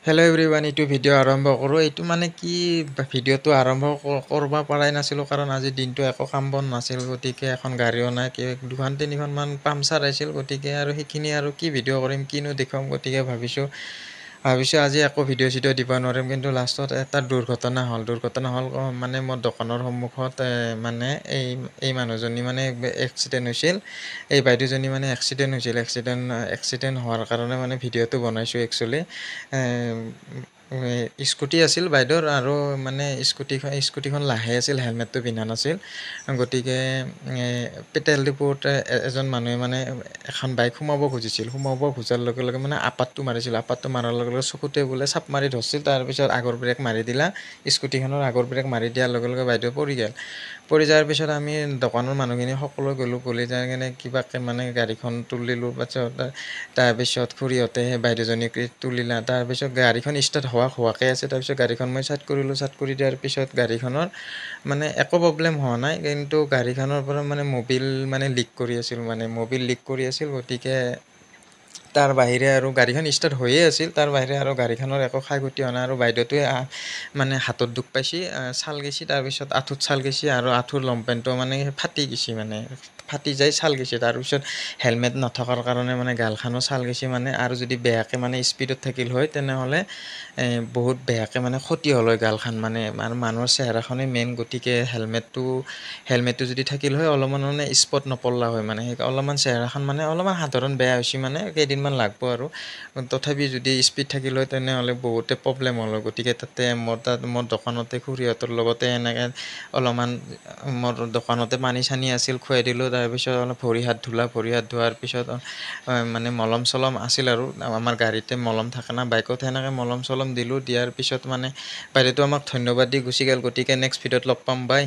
Hello' everyone, এইটো video' আৰম্ভ কৰোঁ। এইটো মানে কি, ভিডিঅ'টো আৰম্ভ কৰিব পৰাই নাছিলোঁ কাৰণ আজিৰ দিনটো একো কাম বন নাছিল। গতিকে এখন গাড়ীও নাই, দুখন তিনিখনমান পামচাৰ আহিছিল। গতিকে আৰু সেইখিনি আৰু কি ভিডিঅ' কৰিম, কিনো দেখুৱাম। গতিকে ভাবিছোঁ আজি একো ভিডিঅ' চিডিঅ' দিব নোৱাৰিম। কিন্তু লাষ্টত এটা দুৰ্ঘটনা হ'ল মানে মোৰ দোকানৰ সন্মুখত মানে এই মানুহজনী মানে এক্সিডেণ্ট হৈছিল। এই বাইদেউজনী মানে এক্সিডেণ্ট হোৱাৰ কাৰণে মানে ভিডিঅ'টো বনাইছোঁ একচুৱেলি। স্কুটি আছিল বাইদেউৰ, আৰু মানে স্কুটিখন লাহে আছিল, হেলমেটটো পিন্ধা নাছিল। গতিকে তেল ডিপুত এজন মানুহে মানে এখন বাইক সোমাব খোজাৰ লগে লগে মানে আপাতটো মাৰাৰ লগে লগে চকুতে বোলে চাপ মাৰি ধৰিছিল। তাৰপিছত আগৰ ব্ৰেক মাৰি দিলা, স্কুটিখনৰ আগৰ ব্ৰেক মাৰি দিয়াৰ লগে লগে বাইদেউ পৰি গ'ল। পৰি যোৱাৰ পিছত আমি দোকানৰ মানুহখিনি সকলো গ'লোঁ যাই কিনে কিবাকৈ মানে গাড়ীখন তুলিলোঁ। তাৰপিছত খুৰীহঁতে সেই বাইদেউজনীক তুলিলা। তাৰপিছত গাড়ীখন ষ্টাৰ্ট হোৱাকৈ আছে। তাৰপিছত গাড়ীখন মই চাইড কৰিলোঁ। চাইড কৰি দিয়াৰ পিছত গাড়ীখনৰ মানে একো প্ৰব্লেম হোৱা নাই, কিন্তু গাড়ীখনৰ পৰা মানে মবিল লিক কৰি আছিল। গতিকে তাৰ বাহিৰে আৰু গাড়ীখন ষ্টাৰ্ট হৈয়ে আছিল। তাৰ বাহিৰে আৰু গাড়ীখনৰ একো ক্ষয় ক্ষতি হোৱা নাই। আৰু বাইদেউটোৱে মানে হাতত দুখ পাইছে, ছাল গৈছে। তাৰপিছত আঁঠুত ছাল গৈছে, আৰু আঁঠুৰ লংপেণ্টটো মানে ফাটি যায়, ছাল গৈছে। তাৰপিছত হেলমেট নথকাৰ কাৰণে মানে গালখনো ছাল গৈছে মানে। আৰু যদি বেয়াকৈ মানে স্পীডত থাকিল হয় তেনেহ'লে বহুত বেয়াকৈ মানে ক্ষতি হ'ল হয় গালখন মানে। আৰু মানুহৰ চেহেৰাখনেই মেইন। গতিকে হেলমেটটো যদি থাকিল হয় অলপমান মানে স্পট নপৰিলা হয় মানে। অলপমান চেহেৰাখন মানে অলপমান সাধাৰণ বেয়া হৈছে মানে, কেইদিনমান লাগব আৰু। তথাপি যদি স্পীড থাকিল হয় তেনেহ'লে বহুতে প্ৰব্লেম হ'ল হয়। গতিকে তাতে মোৰ দোকানতে খুৰীহঁতৰ লগতে এনেকৈ অলপমান মোৰ দোকানতে পানী চানী আছিল, খুৱাই দিলোঁ। তাৰপিছত অলপ ভৰি হাত ধোৱাৰ পিছত মানে মলম চলম আছিল, আৰু আমাৰ গাড়ীতে মলম থাকে না বাইকত, সেনেকৈ মলম চলম দিলোঁ। দিয়াৰ পিছত মানে বাইদেউটো আমাক ধন্যবাদ দি গুচি গ'ল। গতিকে নেক্সট ভিডিঅ'ত লগ পাম, বাই।